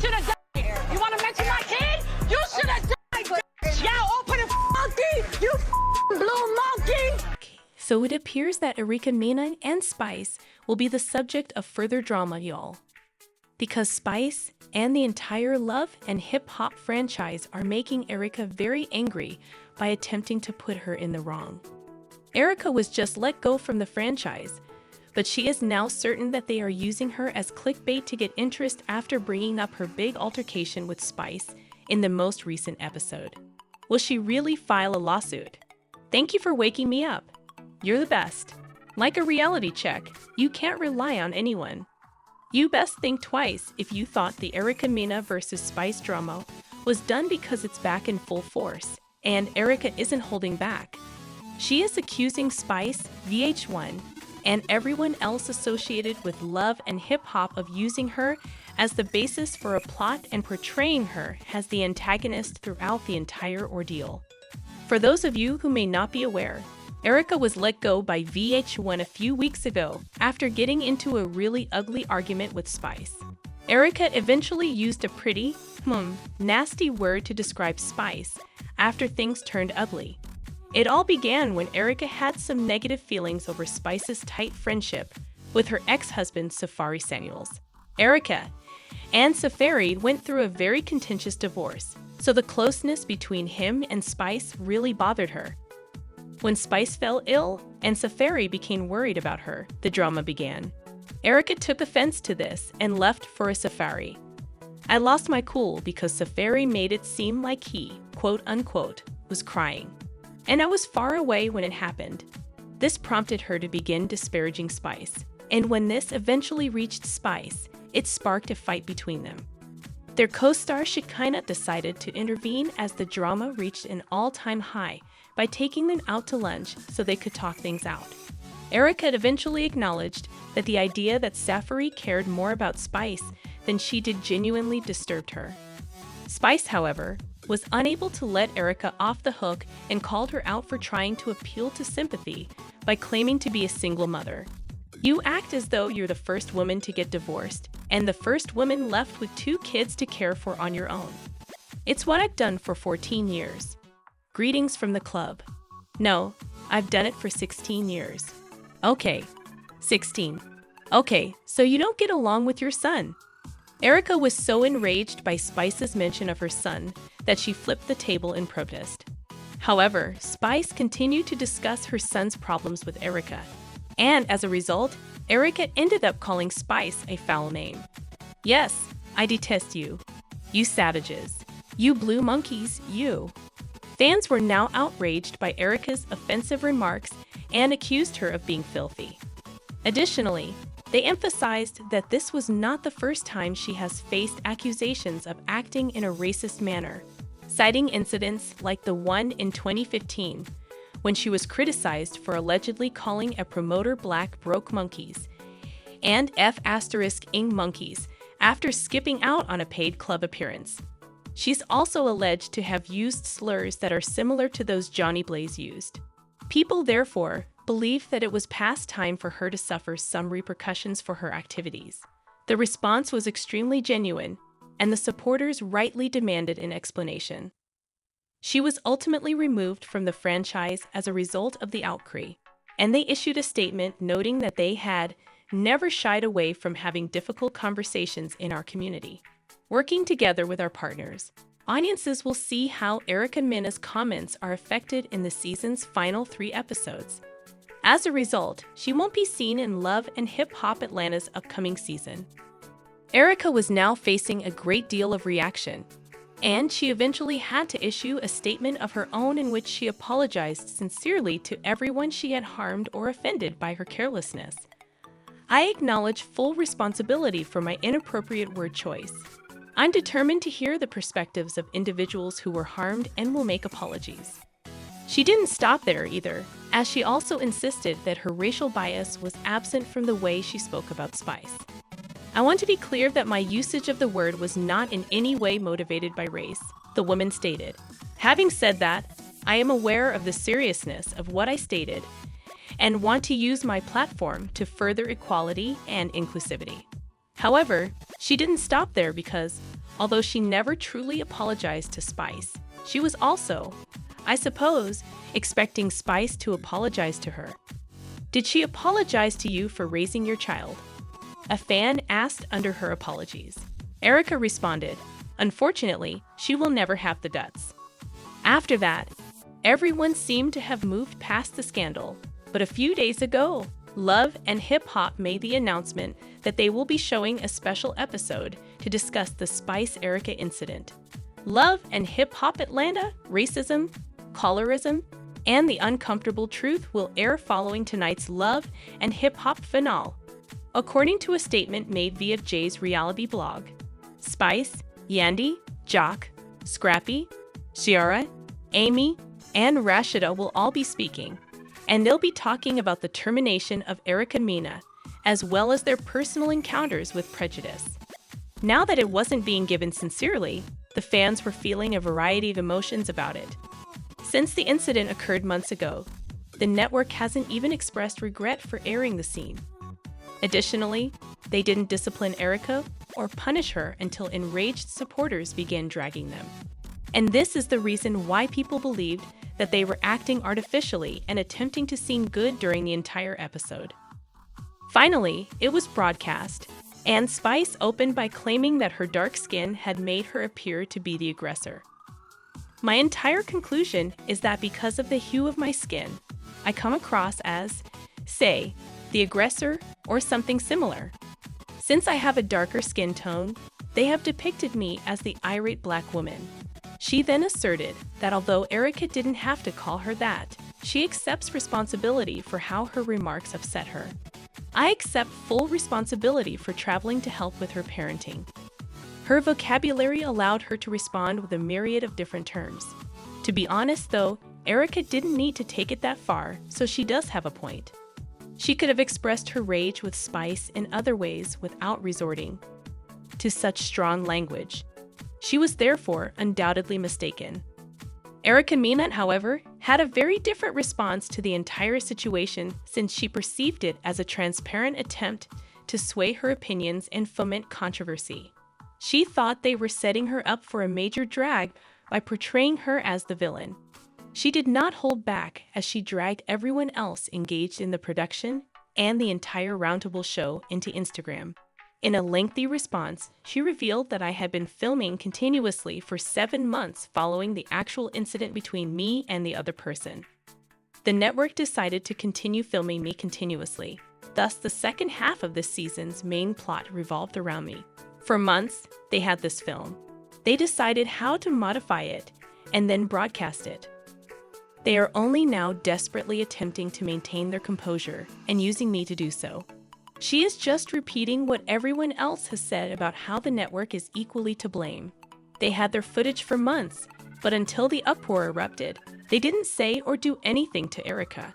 should have died. You want to mention my kid? You should have died, bitch. Y'all open a monkey. You blue monkey. So it appears that Erica Mena and Spice will be the subject of further drama, y'all. Because Spice and the entire Love and Hip Hop franchise are making Erica very angry by attempting to put her in the wrong. Erica was just let go from the franchise, but she is now certain that they are using her as clickbait to get interest after bringing up her big altercation with Spice in the most recent episode. Will she really file a lawsuit? Thank you for waking me up. You're the best. Like a reality check, you can't rely on anyone. You best think twice if you thought the Erica Mena versus Spice drama was done because it's back in full force, and Erica isn't holding back. She is accusing Spice, VH1, and everyone else associated with Love and Hip Hop of using her as the basis for a plot and portraying her as the antagonist throughout the entire ordeal. For those of you who may not be aware, Erica was let go by VH1 a few weeks ago after getting into a really ugly argument with Spice. Erica eventually used a pretty, nasty word to describe Spice after things turned ugly. It all began when Erica had some negative feelings over Spice's tight friendship with her ex-husband Safari Samuels. Erica and Safari went through a very contentious divorce, so the closeness between him and Spice really bothered her. When Spice fell ill and Safari became worried about her, the drama began. Erica took offense to this and left for a safari. I lost my cool because Safari made it seem like he, quote-unquote, was crying. And I was far away when it happened. This prompted her to begin disparaging Spice. And when this eventually reached Spice, it sparked a fight between them. Their co-star Shekinah decided to intervene as the drama reached an all-time high by taking them out to lunch so they could talk things out. Erica eventually acknowledged that the idea that Safari cared more about Spice than she did genuinely disturbed her. Spice, however, was unable to let Erica off the hook and called her out for trying to appeal to sympathy by claiming to be a single mother. You act as though you're the first woman to get divorced and the first woman left with 2 kids to care for on your own. It's what I've done for 14 years. Greetings from the club. No, I've done it for 16 years. Okay, 16. Okay, so you don't get along with your son. Erica was so enraged by Spice's mention of her son that she flipped the table in protest. However, Spice continued to discuss her son's problems with Erica, and as a result, Erica ended up calling Spice a foul name. Yes, I detest you. You savages. You blue monkeys, you. Fans were now outraged by Erica's offensive remarks and accused her of being filthy. Additionally, they emphasized that this was not the first time she has faced accusations of acting in a racist manner, citing incidents like the one in 2015, when she was criticized for allegedly calling a promoter black broke monkeys and F***ing monkeys after skipping out on a paid club appearance. She's also alleged to have used slurs that are similar to those Johnny Blaze used. People, therefore, believe that it was past time for her to suffer some repercussions for her activities. The response was extremely genuine, and the supporters rightly demanded an explanation. She was ultimately removed from the franchise as a result of the outcry, and they issued a statement noting that they had never shied away from having difficult conversations in our community. Working together with our partners, audiences will see how Erica Mena's comments are affected in the season's final 3 episodes. As a result, she won't be seen in Love and Hip Hop Atlanta's upcoming season. Erica was now facing a great deal of reaction, and she eventually had to issue a statement of her own in which she apologized sincerely to everyone she had harmed or offended by her carelessness. I acknowledge full responsibility for my inappropriate word choice. I'm determined to hear the perspectives of individuals who were harmed and will make apologies. She didn't stop there either, as she also insisted that her racial bias was absent from the way she spoke about Spice. I want to be clear that my usage of the word was not in any way motivated by race, the woman stated. Having said that, I am aware of the seriousness of what I stated and want to use my platform to further equality and inclusivity. However, she didn't stop there because, although she never truly apologized to Spice. She was also, I suppose, expecting Spice to apologize to her. Did she apologize to you for raising your child? A fan asked under her apologies. Erica responded, unfortunately, she will never have the guts. After that, everyone seemed to have moved past the scandal, but a few days ago, Love and Hip Hop made the announcement that they will be showing a special episode to discuss the Spice Erica incident. Love and Hip Hop Atlanta, racism, colorism, and the uncomfortable truth will air following tonight's Love and Hip Hop finale. According to a statement made via Jay's reality blog, Spice, Yandy, Jock, Scrappy, Ciara, Amy, and Rashida will all be speaking, and they'll be talking about the termination of Erica Mena, as well as their personal encounters with prejudice. Now that it wasn't being given sincerely, the fans were feeling a variety of emotions about it. Since the incident occurred months ago, the network hasn't even expressed regret for airing the scene. Additionally, they didn't discipline Erica or punish her until enraged supporters began dragging them. And this is the reason why people believed that they were acting artificially and attempting to seem good during the entire episode. Finally, it was broadcast, and Spice opened by claiming that her dark skin had made her appear to be the aggressor. My entire conclusion is that because of the hue of my skin, I come across as, say, the aggressor or something similar. Since I have a darker skin tone, they have depicted me as the irate black woman. She then asserted that although Erica didn't have to call her that, she accepts responsibility for how her remarks upset her. I accept full responsibility for traveling to help with her parenting. Her vocabulary allowed her to respond with a myriad of different terms. To be honest though, Erica didn't need to take it that far, so she does have a point. She could have expressed her rage with Spice in other ways without resorting to such strong language. She was therefore undoubtedly mistaken. Erica Mena, however, had a very different response to the entire situation since she perceived it as a transparent attempt to sway her opinions and foment controversy. She thought they were setting her up for a major drag by portraying her as the villain. She did not hold back as she dragged everyone else engaged in the production and the entire Roundtable show into Instagram. In a lengthy response, she revealed that I had been filming continuously for 7 months following the actual incident between me and the other person. The network decided to continue filming me continuously. Thus, the second half of this season's main plot revolved around me. For months, they had this film. They decided how to modify it and then broadcast it. They are only now desperately attempting to maintain their composure and using me to do so. She is just repeating what everyone else has said about how the network is equally to blame. They had their footage for months, but until the uproar erupted, they didn't say or do anything to Erica.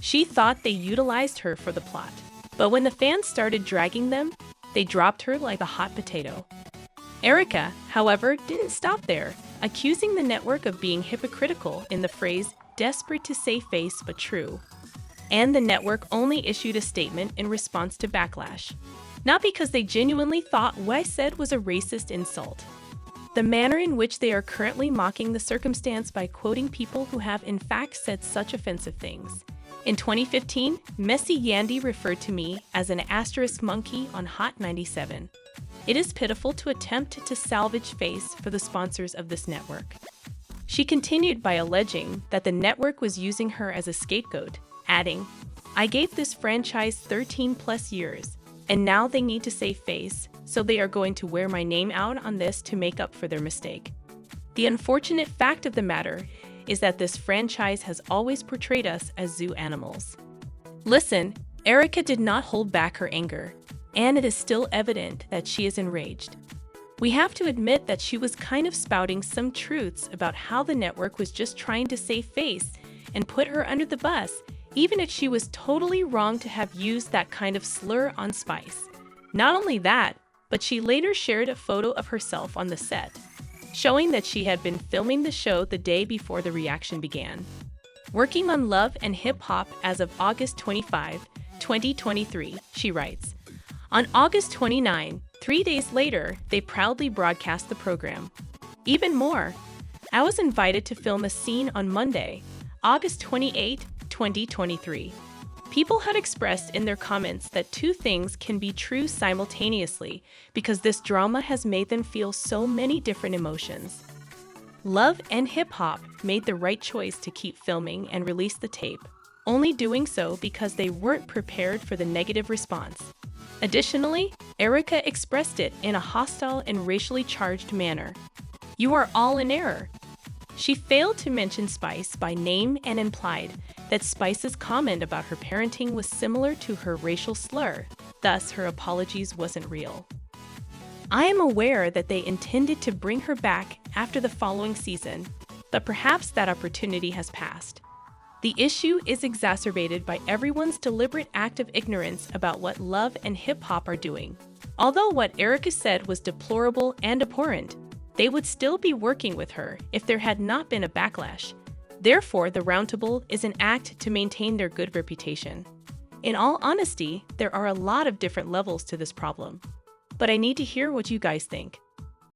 She thought they utilized her for the plot, but when the fans started dragging them, they dropped her like a hot potato. Erica, however, didn't stop there, accusing the network of being hypocritical in the phrase, desperate to save face but true. And the network only issued a statement in response to backlash. Not because they genuinely thought what I said was a racist insult. The manner in which they are currently mocking the circumstance by quoting people who have in fact said such offensive things. In 2015, Messy Yandy referred to me as an asterisk monkey on Hot 97. It is pitiful to attempt to salvage face for the sponsors of this network. She continued by alleging that the network was using her as a scapegoat, adding, I gave this franchise 13 plus years, and now they need to save face, so they are going to wear my name out on this to make up for their mistake. The unfortunate fact of the matter is that this franchise has always portrayed us as zoo animals. Listen, Erica did not hold back her anger, and it is still evident that she is enraged. We have to admit that she was kind of spouting some truths about how the network was just trying to save face and put her under the bus, even if she was totally wrong to have used that kind of slur on Spice. Not only that, but she later shared a photo of herself on the set, showing that she had been filming the show the day before the reaction began. Working on Love and Hip Hop as of August 25, 2023, she writes, on August 29, 3 days later, they proudly broadcast the program. Even more, I was invited to film a scene on Monday, August 28, 2023. People had expressed in their comments that two things can be true simultaneously because this drama has made them feel so many different emotions. Love and hip-hop made the right choice to keep filming and release the tape, only doing so because they weren't prepared for the negative response. Additionally, Erica expressed it in a hostile and racially charged manner. "You are all in error." She failed to mention Spice by name and implied that Spice's comment about her parenting was similar to her racial slur, thus her apologies wasn't real. I am aware that they intended to bring her back after the following season, but perhaps that opportunity has passed. The issue is exacerbated by everyone's deliberate act of ignorance about what Love and hip-hop are doing. Although what Erica said was deplorable and abhorrent, they would still be working with her if there had not been a backlash. Therefore, the roundtable is an act to maintain their good reputation. In all honesty, there are a lot of different levels to this problem. But I need to hear what you guys think.